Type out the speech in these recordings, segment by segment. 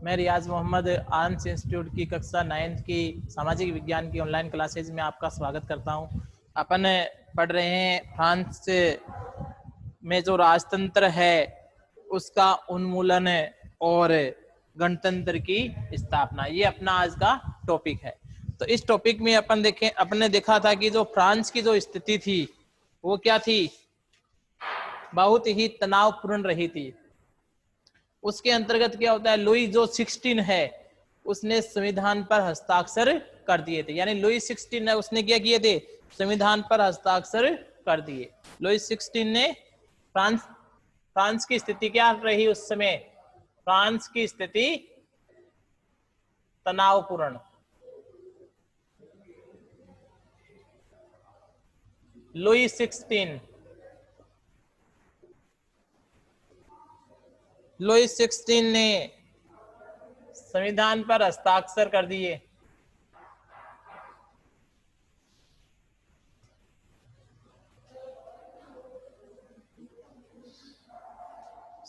मैं रियाज Mohammad arms institute की कक्षा 9th की सामाजिक विज्ञान की ऑनलाइन क्लासेज में आपका स्वागत करता हूं। अपन पढ़ रहे हैं फ्रांस में जो राजतंत्र है उसका उन्मूलन और गणतंत्र की स्थापना, ये अपना आज का टॉपिक है। तो इस टॉपिक में अपन ने देखा था कि जो फ्रांस की जो स्थिति थी वो क्या थी, बहुत ही तनावपूर्ण रही थी। उसके अंतर्गत क्या होता है, लुई जो 16 है उसने संविधान पर हस्ताक्षर कर दिए थे। यानी लुई 16 है, उसने क्या किए थे, संविधान पर हस्ताक्षर कर दिए। लुई 16 ने फ्रांस की स्थिति क्या रही उस समय, फ्रांस की स्थिति तनावपूर्ण। लुई 16 ने संविधान पर हस्ताक्षर कर दिए।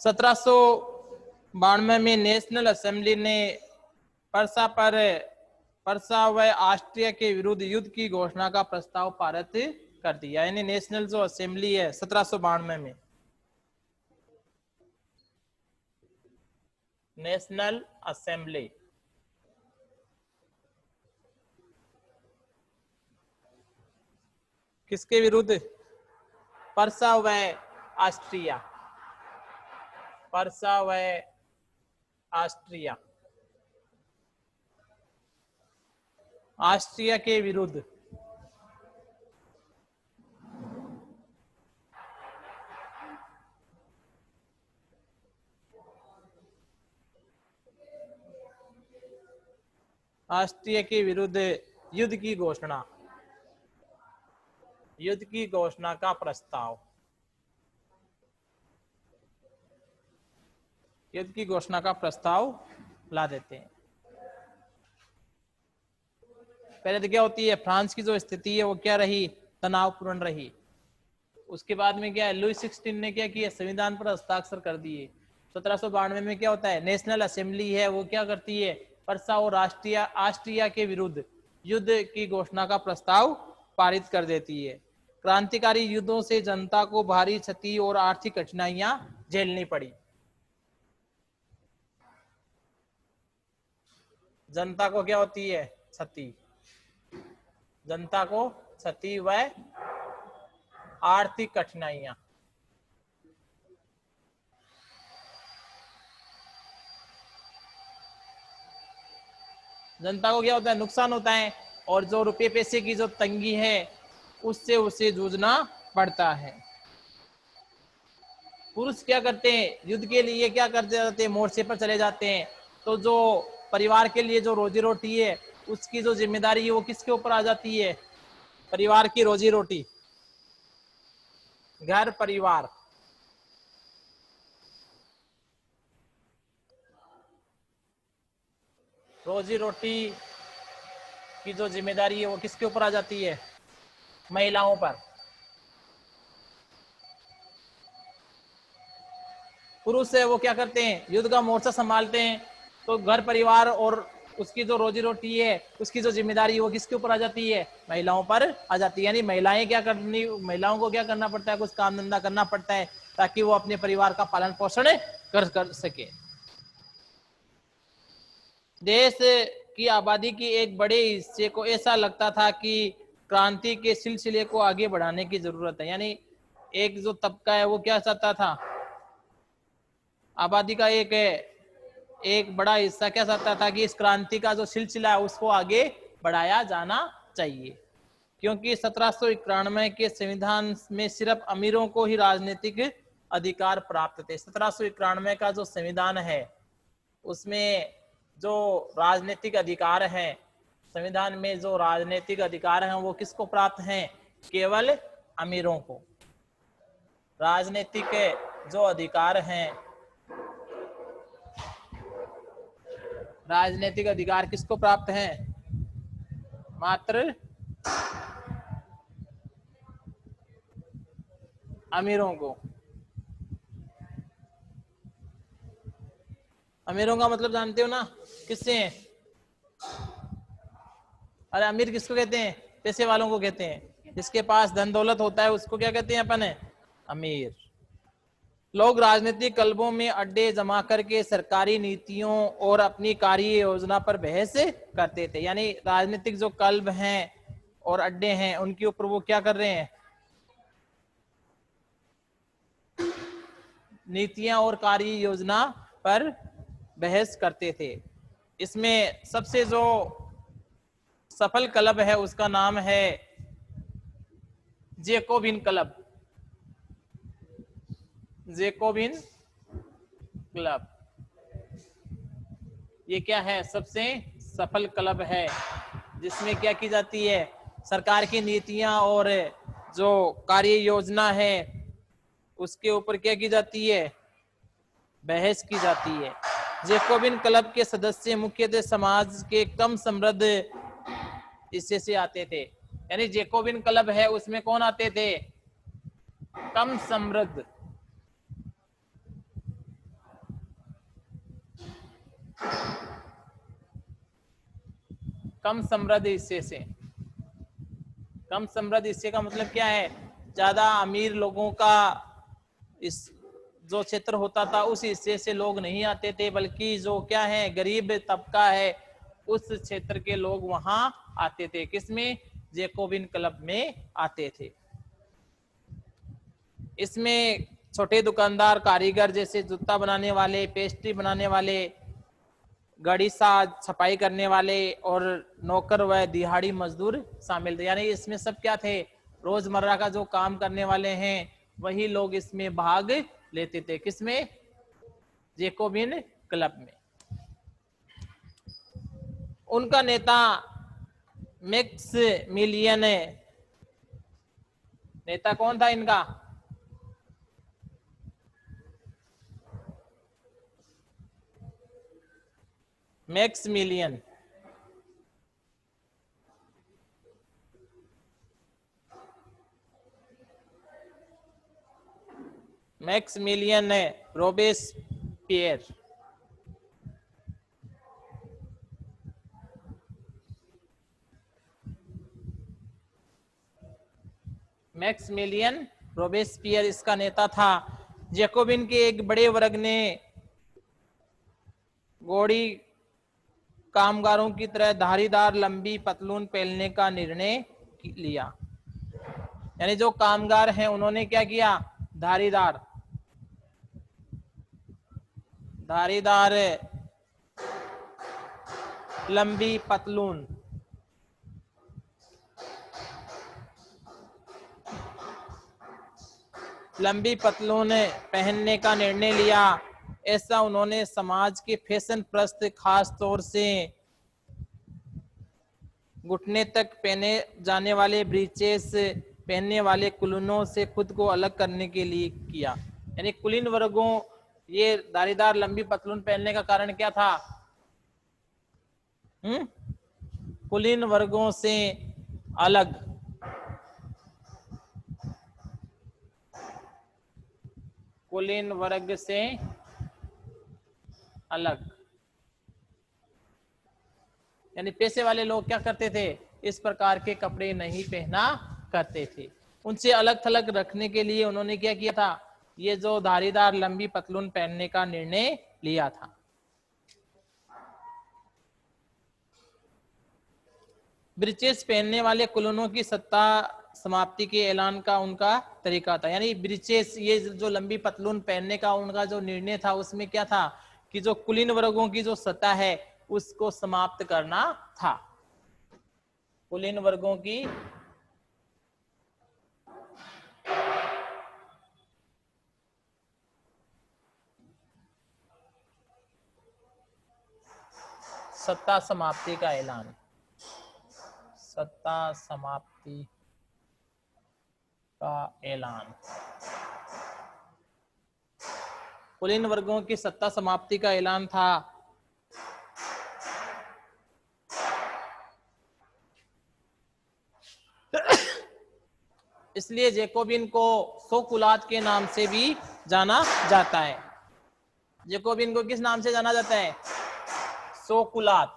(1792) में नेशनल असेंबली ने पर्सा व ऑस्ट्रिया के विरुद्ध युद्ध की घोषणा का प्रस्ताव पारित कर दिया। यानी नेशनल जो असेंबली है 1792 में, नेशनल असेंबली किसके विरुद्ध, पर्सा व ऑस्ट्रिया, पर्सा व ऑस्ट्रिया, ऑस्ट्रिया के विरुद्ध ऑस्ट्रिया के विरुद्ध युद्ध की घोषणा, युद्ध की घोषणा का प्रस्ताव, युद्ध की घोषणा का प्रस्ताव ला देते हैं। पहले तो क्या होती है, फ्रांस की जो स्थिति है वो क्या रही, तनावपूर्ण रही। उसके बाद में क्या है, लुई 16 ने क्या किया, संविधान पर हस्ताक्षर कर दिए। 1792 में क्या होता है, नेशनल असेंबली है वो क्या करती है, पर्सा और ऑस्ट्रिया के विरुद्ध युद्ध की घोषणा का प्रस्ताव पारित कर देती है। क्रांतिकारी युद्धों से जनता को भारी क्षति और आर्थिक कठिनाइयां झेलनी पड़ी। जनता को क्या होती है, क्षति, जनता को क्षति व आर्थिक कठिनाइयां। जनता को क्या होता है, नुकसान होता है, और जो रुपये पैसे की जो तंगी है उससे उसे जूझना पड़ता है। पुरुष क्या करते हैं, युद्ध के लिए क्या करते जाते हैं, मोर्चे पर चले जाते हैं। तो जो परिवार के लिए जो रोजी रोटी है उसकी जो जिम्मेदारी है वो किसके ऊपर आ जाती है, परिवार की रोजी रोटी, घर परिवार, रोजी रोटी की जो जिम्मेदारी है वो किसके ऊपर आ जाती है, महिलाओं पर। पुरुष है वो क्या करते हैं, युद्ध का मोर्चा संभालते हैं। तो घर परिवार और उसकी जो रोजी रोटी है उसकी जो जिम्मेदारी है वो किसके ऊपर आ जाती है, महिलाओं पर आ जाती है। यानी महिलाओं को क्या करना पड़ता है, कुछ काम धंधा करना पड़ता है ताकि वो अपने परिवार का पालन पोषण कर सके। देश की आबादी की एक बड़े हिस्से को ऐसा लगता था कि क्रांति के सिलसिले को आगे बढ़ाने की जरूरत है। यानी एक जो तबका है वो क्या चाहता था, आबादी का एक बड़ा हिस्सा क्या चाहता था कि इस क्रांति का जो सिलसिला है उसको आगे बढ़ाया जाना चाहिए। क्योंकि 1791 के संविधान में सिर्फ अमीरों को ही राजनीतिक अधिकार प्राप्त थे। 1791 का जो संविधान है उसमें जो राजनीतिक अधिकार हैं, संविधान में जो राजनीतिक अधिकार हैं वो किसको प्राप्त हैं, केवल अमीरों को। राजनीतिक जो अधिकार हैं, राजनीतिक अधिकार किसको प्राप्त हैं, मात्र अमीरों को। अमीरों का मतलब जानते हो ना, किससे हैं? अरे अमीर किसको कहते हैं? पैसे वालों को कहते हैं। जिसके पास धन दौलत होता है उसको क्या कहते हैं अपन है? अमीर। लोग राजनीतिक क्लबों में अड्डे जमा करके सरकारी नीतियों और अपनी कार्य योजना पर बहस करते थे। यानी राजनीतिक जो क्लब हैं और अड्डे हैं उनके ऊपर वो क्या कर रहे हैं? नीतियां और कार्य योजना पर बहस करते थे। इसमें सबसे जो सफल क्लब है उसका नाम है जेकोबिन क्लब। जेकोबिन क्लब ये क्या है? सबसे सफल क्लब है जिसमें क्या की जाती है? सरकार की नीतियां और जो कार्य योजना है उसके ऊपर क्या की जाती है? बहस की जाती है। जेकोबिन क्लब के सदस्य मुख्यतः समाज के कम समृद्ध हिस्से से आते थे। यानी जेकोबिन क्लब है उसमें कौन आते थे? कम समृद्ध। कम समृद्ध हिस्से से। कम समृद्ध हिस्से का मतलब क्या है? ज्यादा अमीर लोगों का इस जो क्षेत्र होता था उस हिस्से से लोग नहीं आते थे, बल्कि जो क्या है गरीब तबका है उस क्षेत्र के लोग वहां आते थे। किसमें? जेकोबिन क्लब में आते थे। इसमें छोटे दुकानदार, कारीगर जैसे जूता बनाने वाले, पेस्ट्री बनाने वाले, गाड़ी साज, छपाई करने वाले और नौकर व दिहाड़ी मजदूर शामिल थे। यानी इसमें सब क्या थे? रोजमर्रा का जो काम करने वाले हैं वही लोग इसमें भाग लेते थे। किसमें? जेकोबिन क्लब में। उनका नेता मैक्स मिलियन, नेता कौन था इनका? Max million. Max million Robespierre. Max million Robespierre इसका नेता था। जैकोबिन के एक बड़े वर्ग ने गोड़ी कामगारों की तरह धारीदार लंबी पतलून पहनने का निर्णय लिया। यानी जो कामगार हैं उन्होंने क्या किया? धारीदार धारीदार लंबी पतलून पहनने का निर्णय लिया। ऐसा उन्होंने समाज के फैशन प्रस्त, खास तौर से घुटने तक पहने जाने वाले ब्रीचेस पहनने वाले कुलीनों से खुद को अलग करने के लिए किया। यानी कुलीन वर्गों ये धारीदार लंबी पतलून पहनने का कारण क्या था? कुलीन वर्गों से अलग। कुलीन वर्ग से अलग। यानी पैसे वाले लोग क्या करते थे? इस प्रकार के कपड़े नहीं पहना करते थे। उनसे अलग थलग रखने के लिए उन्होंने क्या किया था? ये जो धारीदार लंबी पतलून पहनने का निर्णय लिया था। ब्रीचेस पहनने वाले कुलीनों की सत्ता समाप्ति के ऐलान का उनका तरीका था। यानी ब्रीचेस, ये जो लंबी पतलून पहनने का उनका जो निर्णय था उसमें क्या था कि जो कुलीन वर्गों की जो सत्ता है उसको समाप्त करना था। कुलीन वर्गों की सत्ता समाप्ति का ऐलान। सत्ता समाप्ति का ऐलान। कुलीन वर्गों की सत्ता समाप्ति का ऐलान था। इसलिए जैकोबिन को सोकुलात के नाम से भी जाना जाता है। जैकोबिन को किस नाम से जाना जाता है? सोकुलात।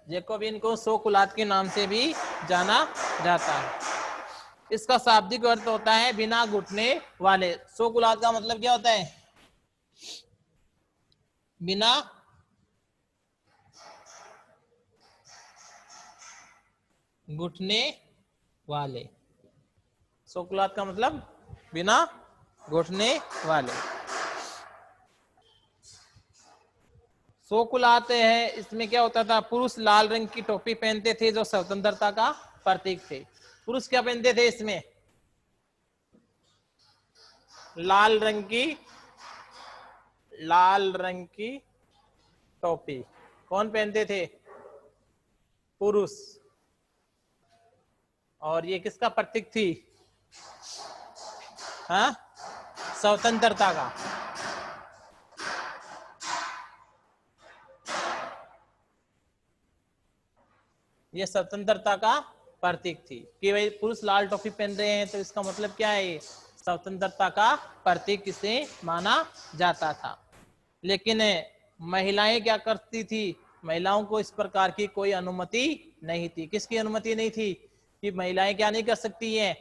जैकोबिन को सोकुलात के नाम से भी जाना जाता है। इसका शाब्दिक अर्थ होता है बिना घुटने वाले। सोकुलात का मतलब क्या होता है? बिना घुटने वाले। सोकुलात का मतलब बिना घुटने वाले। सोकुलात है, इसमें क्या होता था? पुरुष लाल रंग की टोपी पहनते थे जो स्वतंत्रता का प्रतीक थे। पुरुष क्या पहनते थे इसमें? लाल रंग की टोपी कौन पहनते थे? पुरुष। और ये किसका प्रतीक थी? हाँ, स्वतंत्रता का। ये स्वतंत्रता का प्रतीक थी कि भाई पुरुष लाल टोपी पहन रहे हैं तो इसका मतलब क्या है? ये स्वतंत्रता का प्रतीक किसे माना जाता था। लेकिन महिलाएं क्या करती थी? महिलाओं को इस प्रकार की कोई अनुमति नहीं थी। किसकी अनुमति नहीं थी? कि महिलाएं क्या नहीं कर सकती हैं?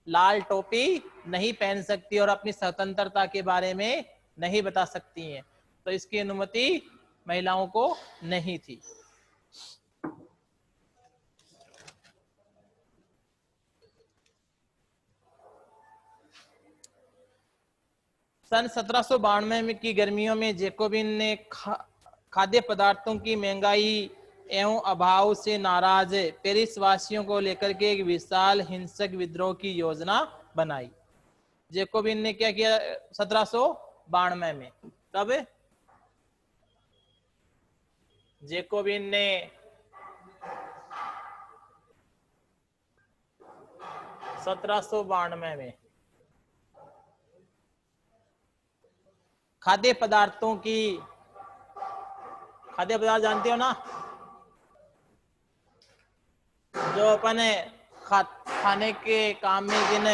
लाल टोपी नहीं पहन सकती और अपनी स्वतंत्रता के बारे में नहीं बता सकती हैं। तो इसकी अनुमति महिलाओं को नहीं थी। सन 1792 की गर्मियों में जैकोबिन ने खाद्य पदार्थों की महंगाई एवं अभाव से नाराज पेरिस वासियों को लेकर के एक विशाल हिंसक विद्रोह की योजना बनाई। जैकोबिन ने क्या किया 1792 में? कब? जैकोबिन ने 1792 में खाद्य पदार्थ जानते हो ना? जो अपन खाने के काम में जिन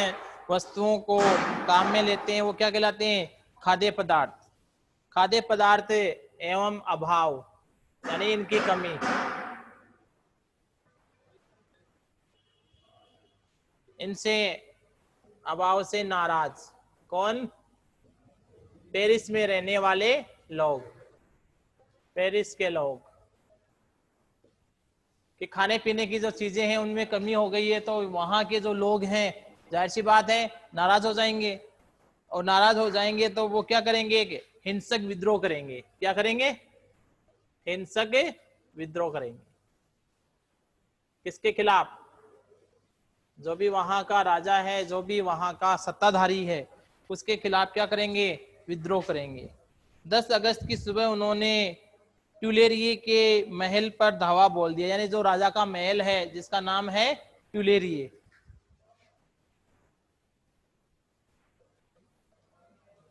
वस्तुओं को काम में लेते हैं वो क्या कहलाते हैं? खाद्य पदार्थ। खाद्य पदार्थ एवं अभाव यानी इनकी कमी। इनसे अभाव से नाराज कौन? पेरिस में रहने वाले लोग। पेरिस के लोग कि खाने पीने की जो चीजें हैं उनमें कमी हो गई है, तो वहां के जो लोग हैं जाहिर सी बात है नाराज हो जाएंगे। और नाराज हो जाएंगे तो वो क्या करेंगे? हिंसक विद्रोह करेंगे। क्या करेंगे? हिंसक विद्रोह करेंगे। किसके खिलाफ? जो भी वहां का राजा है, जो भी वहां का सत्ताधारी है, उसके खिलाफ क्या करेंगे? विद्रोह करेंगे। 10 अगस्त की सुबह उन्होंने ट्यूलेरिये के महल पर धावा बोल दिया। यानी जो राजा का महल है जिसका नाम है ट्यूलेरिये,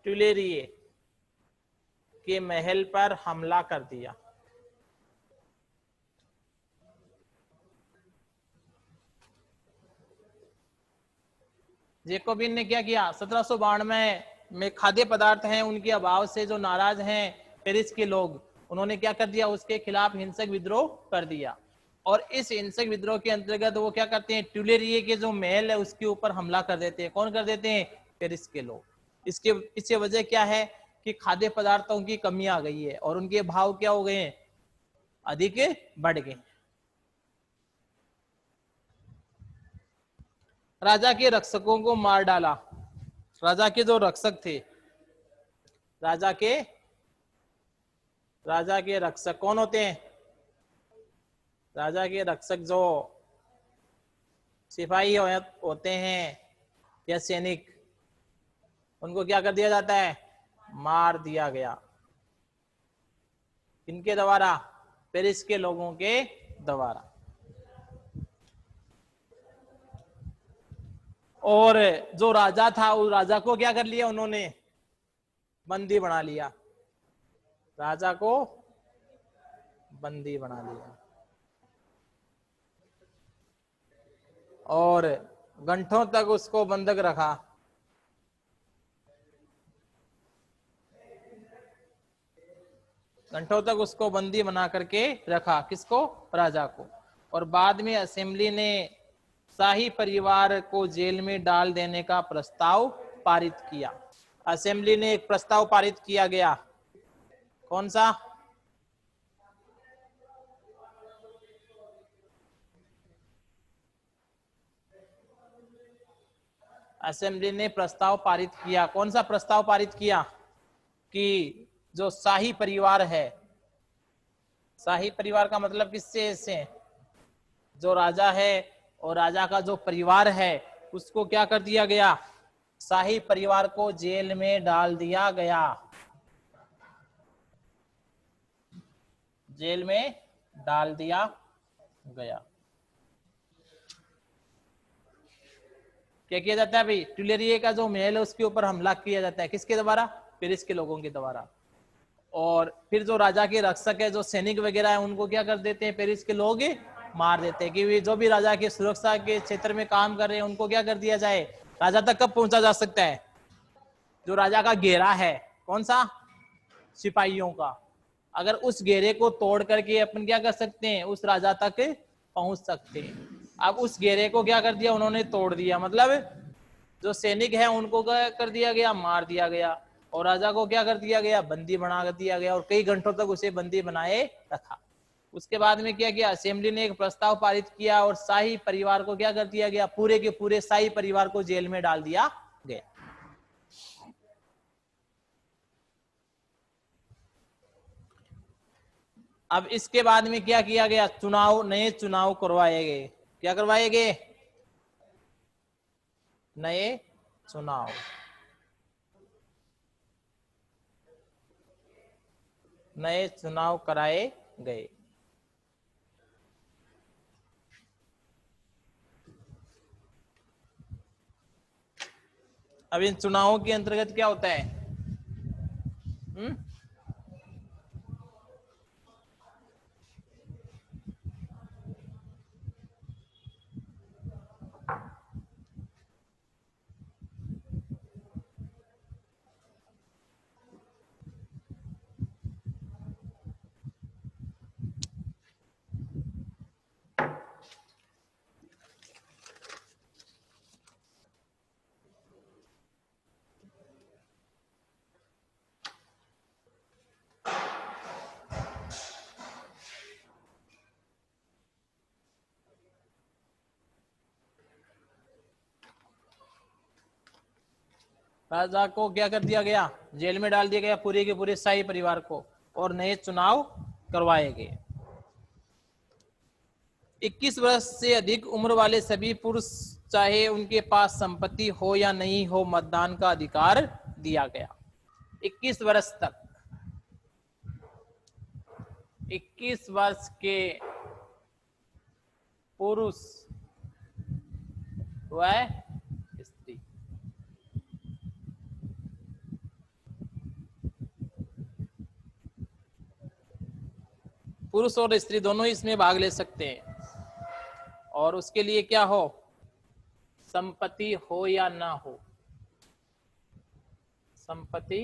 ट्यूलेरिये के महल पर हमला कर दिया। जैकोबिन ने क्या किया? 1792 में खाद्य पदार्थ हैं उनके अभाव से जो नाराज हैं पेरिस के लोग, उन्होंने क्या कर दिया? उसके खिलाफ हिंसक विद्रोह कर दिया। और इस हिंसक विद्रोह के अंतर्गत वो क्या करते हैं? ट्यूलेरिये के जो महल है उसके ऊपर हमला कर देते हैं। कौन कर देते हैं? पेरिस के लोग। इसके पीछे वजह क्या है? कि खाद्य पदार्थों की कमी आ गई है और उनके भाव क्या हो गए हैं? अधिक बढ़ गए। राजा के रक्षकों को मार डाला। राजा के जो रक्षक थे, राजा के रक्षक कौन होते हैं? राजा के रक्षक जो सिपाही होते हैं या सैनिक, उनको क्या कर दिया जाता है? मार दिया गया। किनके द्वारा? पेरिस के लोगों के द्वारा। और जो राजा था उस राजा को क्या कर लिया उन्होंने? बंदी बना लिया। राजा को बंदी बना लिया। और घंटों तक उसको बंधक रखा। घंटों तक उसको बंदी बना करके रखा, किसको? राजा को। और बाद में असेंबली ने शाही परिवार को जेल में डाल देने का प्रस्ताव पारित किया। असेंबली ने एक प्रस्ताव पारित किया गया, कौन सा? असेंबली ने प्रस्ताव पारित किया, कौन सा प्रस्ताव पारित किया? कि जो शाही परिवार है, शाही परिवार का मतलब किससे से? जो राजा है और राजा का जो परिवार है उसको क्या कर दिया गया? शाही परिवार को जेल में डाल दिया गया, जेल में डाल दिया गया। क्या किया जाता है भाई? ट्यूलेरिए का जो महल है उसके ऊपर हमला किया जाता है, किसके द्वारा? पेरिस के लोगों के द्वारा। और फिर जो राजा के रक्षक है, जो सैनिक वगैरह है, उनको क्या कर देते हैं? पेरिस के लोग मार देते हैं कि जो भी राजा की सुरक्षा के क्षेत्र में काम कर रहे हैं उनको क्या कर दिया जाए? राजा तक कब पहुंचा जा सकता है? जो राजा का घेरा है, कौन सा? सिपाहियों का। अगर उस घेरे को तोड़ करके अपन क्या कर सकते हैं? उस राजा तक पहुंच सकते हैं। अब उस घेरे को क्या कर दिया उन्होंने? तोड़ दिया। मतलब जो सैनिक है उनको क्या कर दिया गया? मार दिया गया। और राजा को क्या कर दिया गया? बंदी बना कर दिया गया और कई घंटों तक उसे बंदी बनाए रखा। उसके बाद में क्या किया? असेंबली ने एक प्रस्ताव पारित किया और शाही परिवार को क्या कर दिया गया? पूरे के पूरे शाही परिवार को जेल में डाल दिया गया। अब इसके बाद में क्या किया गया? चुनाव, नए चुनाव करवाए गए। क्या करवाए गए? नए चुनाव। नए चुनाव कराए गए। अब इन चुनावों के अंतर्गत क्या होता है? राजा को क्या कर दिया गया? जेल में डाल दिया गया, पूरे के पूरे शाही परिवार को, और नए चुनाव करवाए गए। 21 वर्ष से अधिक उम्र वाले सभी पुरुष, चाहे उनके पास संपत्ति हो या नहीं हो, मतदान का अधिकार दिया गया। 21 वर्ष तक, 21 वर्ष के पुरुष व स्त्री, पुरुष और स्त्री दोनों इसमें भाग ले सकते हैं। और उसके लिए क्या हो? संपत्ति हो या ना हो, संपत्ति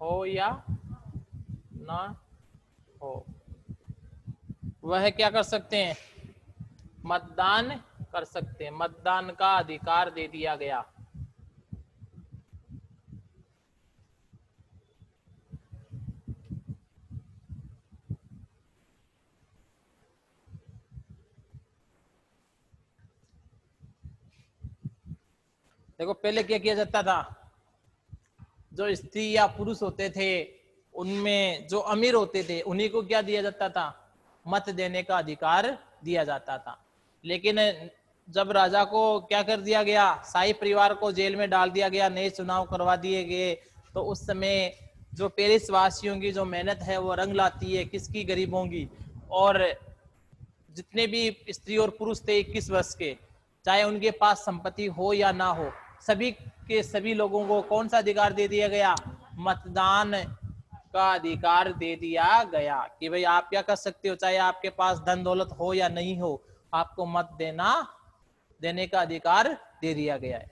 हो या ना हो, वह क्या कर सकते हैं? मतदान कर सकते हैं। मतदान का अधिकार दे दिया गया। देखो पहले क्या किया जाता था? जो स्त्री या पुरुष होते थे उनमें जो अमीर होते थे उन्हीं को क्या दिया जाता था? मत देने का अधिकार दिया जाता था। लेकिन जब राजा को क्या कर दिया गया? शाही परिवार को जेल में डाल दिया गया, नए चुनाव करवा दिए गए, तो उस समय जो पेरिस वासियों की जो मेहनत है वो रंग लाती है, किसकी? गरीबों की। और जितने भी स्त्री और पुरुष थे 21 वर्ष के, चाहे उनके पास संपत्ति हो या ना हो, सभी के सभी लोगों को कौन सा अधिकार दे दिया गया? मतदान का अधिकार दे दिया गया कि भाई आप क्या कर सकते हो, चाहे आपके पास धन दौलत हो या नहीं हो, आपको मत देना देने का अधिकार दे दिया गया है।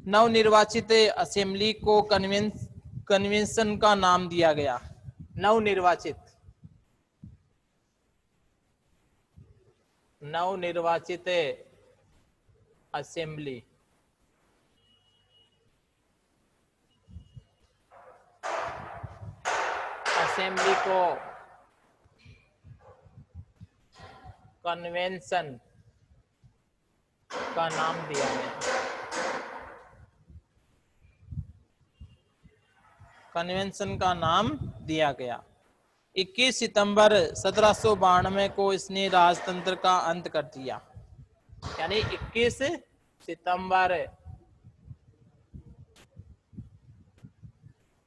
नवनिर्वाचित असेंबली को कन्वेंशन का नाम दिया गया। नवनिर्वाचित असेंबली को कन्वेंशन का नाम दिया गया। कन्वेंशन का नाम दिया गया। 21 सितंबर 1792 को इसने राजतंत्र का अंत कर दिया। यानी 21 सितंबर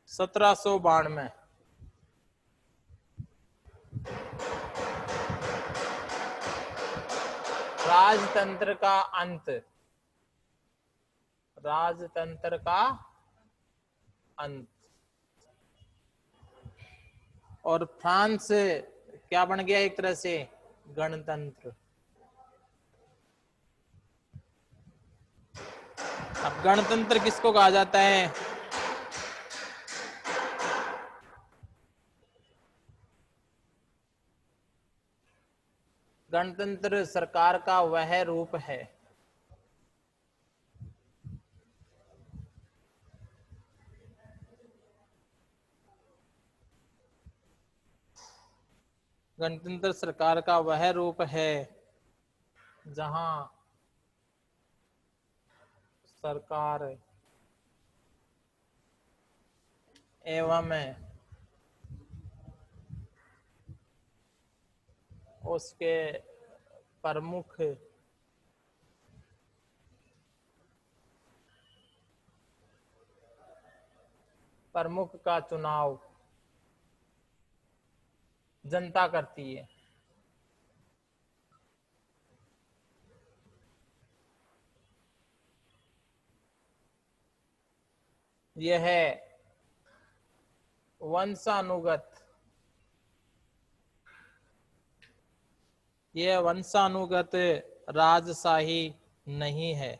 1792 राजतंत्र का अंत। राजतंत्र का अंत। और फ्रांस क्या बन गया? एक तरह से गणतंत्र। अब गणतंत्र किसको कहा जाता है? गणतंत्र सरकार का वह रूप है गणतंत्र सरकार का वह रूप है जहां सरकार एवं उसके प्रमुख का चुनाव जनता करती है। यह वंशानुगत राजशाही नहीं है।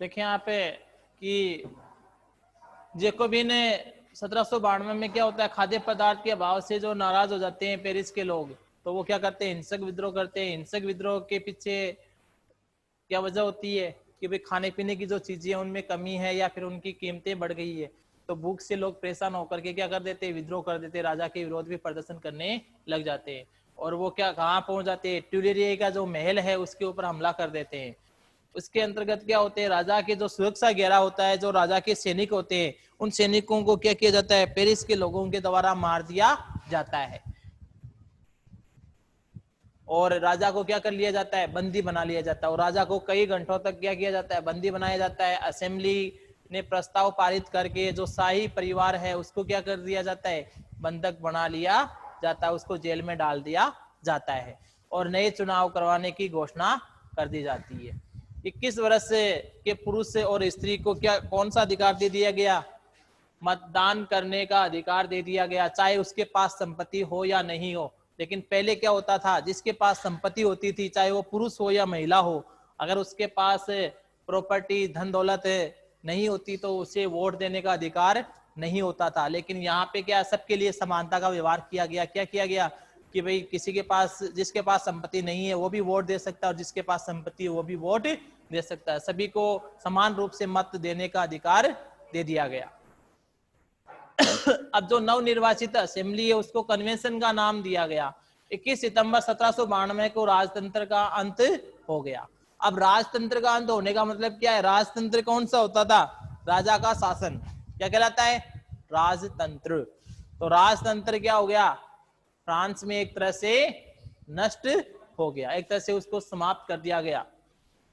देखिए यहाँ पे कि जैकोबिन 1792 में क्या होता है? खाद्य पदार्थ के अभाव से जो नाराज हो जाते हैं पेरिस के लोग, तो वो क्या करते हैं? हिंसक विद्रोह करते हैं। हिंसक विद्रोह के पीछे क्या वजह होती है? कि भाई खाने पीने की जो चीजें उनमें कमी है या फिर उनकी कीमतें बढ़ गई है, तो भूख से लोग परेशान होकर के क्या कर देते हैं? विद्रोह कर देते हैं, राजा के विरोध भी प्रदर्शन करने लग जाते हैं। और वो क्या कहाँ पहुंच जाते हैं? ट्यूलेरिये का जो महल है उसके ऊपर हमला कर देते हैं। उसके अंतर्गत क्या होते हैं? राजा के जो सुरक्षा घेरा होता है, जो राजा के सैनिक होते हैं, उन सैनिकों को क्या किया जाता है? पेरिस के लोगों के द्वारा मार दिया जाता है। और राजा को क्या कर लिया जाता है? बंदी बना लिया जाता है। और राजा को कई घंटों तक क्या किया जाता है? बंदी बनाया जाता है। असेंबली ने प्रस्ताव पारित करके जो शाही परिवार है उसको क्या कर दिया जाता है? बंधक बना लिया जाता है, उसको जेल में डाल दिया जाता है और नए चुनाव करवाने की घोषणा कर दी जाती है। 21 वर्ष के पुरुष और स्त्री को क्या कौन सा अधिकार दे दिया गया? मतदान करने का अधिकार दे दिया गया, चाहे उसके पास संपत्ति हो या नहीं हो। लेकिन पहले क्या होता था? जिसके पास संपत्ति होती थी, चाहे वो पुरुष हो या महिला हो, अगर उसके पास प्रॉपर्टी धन दौलत नहीं होती तो उसे वोट देने का अधिकार नहीं होता था। लेकिन यहाँ पे क्या सबके लिए समानता का व्यवहार किया गया। क्या किया गया? कि भाई किसी के पास, जिसके पास संपत्ति नहीं है वो भी वोट दे सकता है और जिसके पास संपत्ति है वो भी वोट दे सकता है। सभी को समान रूप से मत देने का अधिकार दे दिया गया। अब जो नवनिर्वाचित असेंबली है उसको कन्वेंशन का नाम दिया गया। 21 सितंबर 1792 को राजतंत्र का अंत हो गया। अब राजतंत्र का अंत होने का मतलब क्या है? राजतंत्र कौन सा होता था? राजा का शासन। क्या कहलाता है? राजतंत्र। तो राजतंत्र क्या हो गया? फ्रांस में एक तरह से नष्ट हो गया, एक तरह से उसको समाप्त कर दिया गया।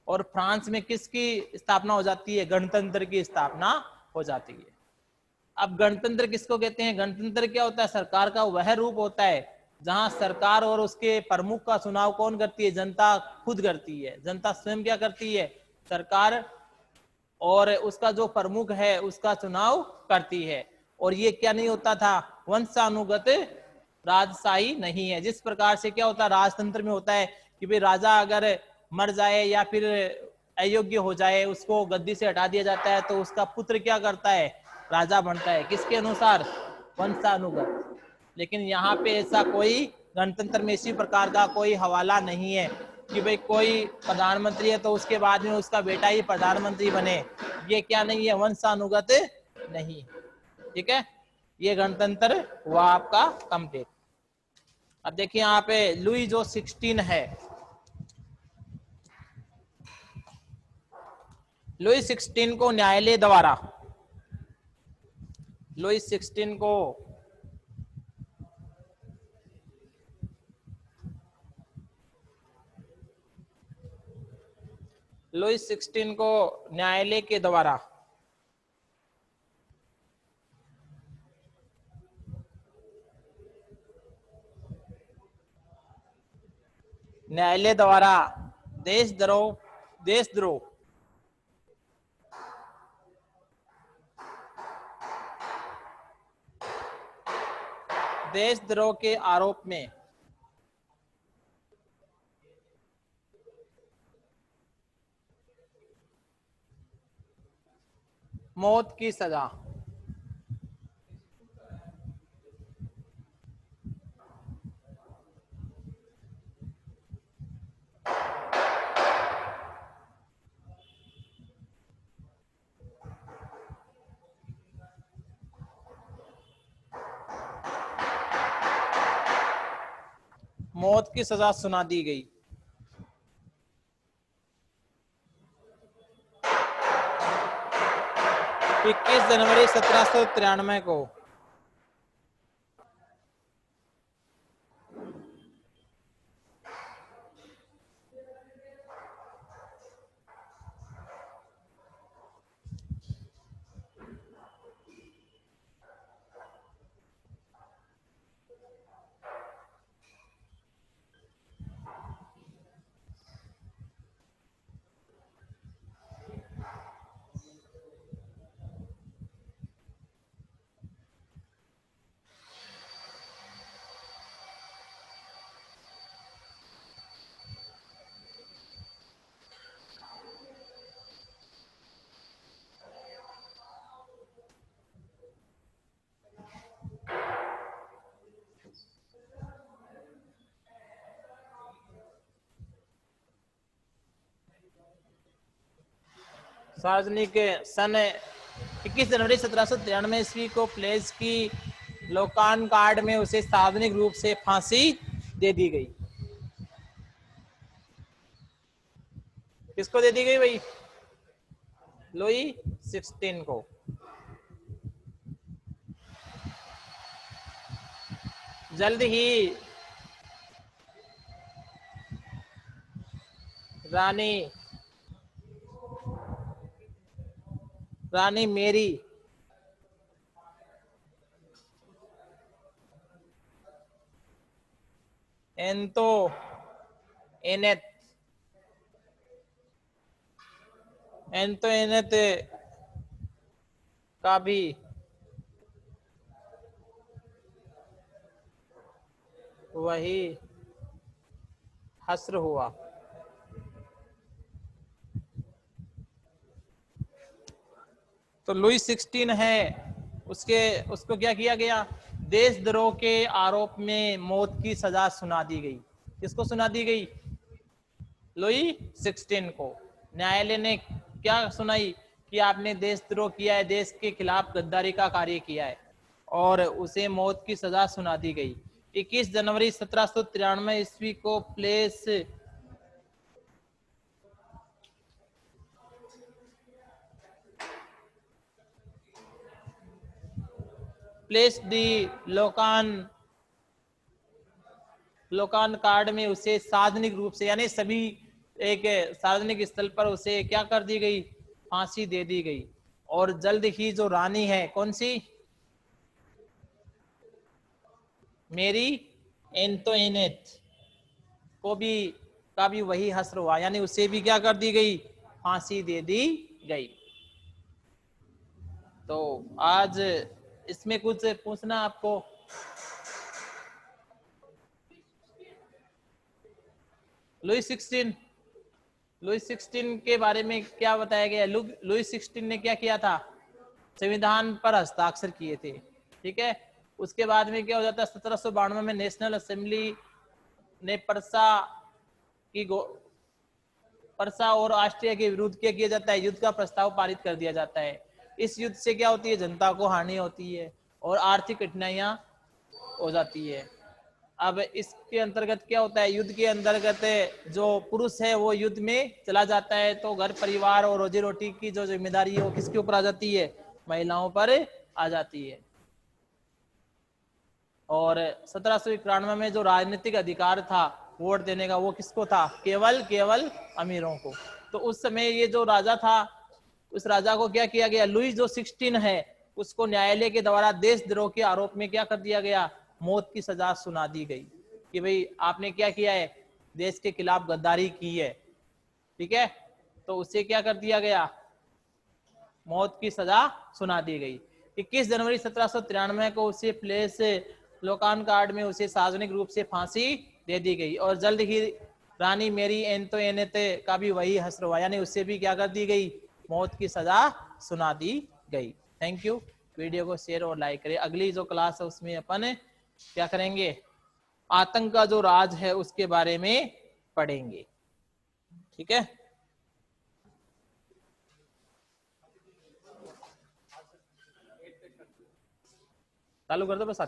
और फ्रांस में किसकी स्थापना हो जाती है? गणतंत्र की स्थापना हो जाती है। अब गणतंत्र किसको कहते हैं? गणतंत्र क्या होता है? सरकार का वह रूप होता है जहां सरकार और उसके प्रमुख का चुनाव कौन करती है? जनता खुद करती है। जनता स्वयं क्या करती है? सरकार और उसका जो प्रमुख है उसका चुनाव करती है। और ये क्या नहीं होता था? वंशानुगत राजशाही नहीं है। जिस प्रकार से क्या होता है राजतंत्र में होता है कि भाई राजा अगर मर जाए या फिर अयोग्य हो जाए, उसको गद्दी से हटा दिया जाता है, तो उसका पुत्र क्या करता है? राजा बनता है। किसके अनुसार? वंशानुगत। लेकिन यहाँ पे ऐसा कोई गणतंत्र में इसी प्रकार का कोई हवाला नहीं है कि भाई कोई प्रधानमंत्री है तो उसके बाद में उसका बेटा ही प्रधानमंत्री बने। ये क्या नहीं है? वंशानुगत नहीं। ठीक है, ये गणतंत्र हुआ आपका कंप्लीट। अब देखिए यहाँ पे लुई जो 16 है, लुई 16 को न्यायालय द्वारा, लुई 16 को लुई 16 को न्यायालय के द्वारा, न्यायालय द्वारा देशद्रोह देशद्रोह देशद्रोह के आरोप में मौत की सजा, मौत की सजा सुना दी गई। 21 जनवरी 1793 को सार्वजनिक सन 21 जनवरी 1793 ईस्वी को प्लेस की लोकान कार्ड में उसे सार्वजनिक रूप से फांसी दे दी गई। किसको दे दी गई भाई? लुई 16 को। जल्द ही रानी मेरी एंतो एनेत का भी वही हश्र हुआ। तो लुई 16 है, उसको क्या किया गया? देशद्रोह के आरोप में मौत की सजा सुना दी गई। किसको सुना दी गई? लुई 16 को। न्यायालय ने क्या सुनाई? कि आपने देशद्रोह किया है, देश के खिलाफ गद्दारी का कार्य किया है, और उसे मौत की सजा सुना दी गई। 21 जनवरी 1793 ईस्वी को प्लेस दी लोकान कार्ड में उसे सार्वजनिक रूप से, यानी सभी एक सार्वजनिक स्थल पर उसे क्या कर दी गई? फांसी दे दी गई। और जल्द ही जो रानी है, कौन सी? मेरी एंटोइनेट को भी का भी वही हश्र हुआ, यानी उसे भी क्या कर दी गई, फांसी दे दी गई। तो आज इसमें कुछ पूछना आपको? लुईस 16 के बारे में क्या बताया गया? लुईस 16 ने क्या किया था? संविधान पर हस्ताक्षर किए थे, ठीक है। उसके बाद में क्या हो जाता है, 1792 में नेशनल असेंबली ने परसा और ऑस्ट्रिया के विरुद्ध क्या किया जाता है, युद्ध का प्रस्ताव पारित कर दिया जाता है। इस युद्ध से क्या होती है, जनता को हानि होती है और आर्थिक कठिनाइयां हो जाती है। अब इसके अंतर्गत क्या होता है, युद्ध के अंतर्गत जो पुरुष है वो युद्ध में चला जाता है, तो घर परिवार और रोजी रोटी की जो जिम्मेदारी है वो किसके ऊपर आ जाती है, महिलाओं पर आ जाती है। और 1791 में जो राजनीतिक अधिकार था वोट देने का, वो किसको था, केवल अमीरों को। तो उस समय ये जो राजा था, उस राजा को क्या किया गया, लुईस जो 16 है उसको न्यायालय के द्वारा देशद्रोह के आरोप में क्या कर दिया गया, मौत की सजा सुना दी गई कि भाई आपने क्या किया है, देश के खिलाफ गद्दारी की है, ठीक है। तो उसे क्या कर दिया गया, मौत की सजा सुना दी गई। 21 जनवरी 1793 को उसे प्लेस लोकान कार्ड में उसे सार्वजनिक रूप से फांसी दे दी गई। और जल्द ही रानी मेरी एंटोइनेट का भी वही हश्र हुआ, यानी उससे भी क्या कर दी गई, मौत की सजा सुना दी गई। Thank you. वीडियो को शेयर और लाइक करें। अगली जो क्लास है उसमें अपन क्या करेंगे, आतंक का जो राज है उसके बारे में पढ़ेंगे, ठीक है। चालू कर दो बस।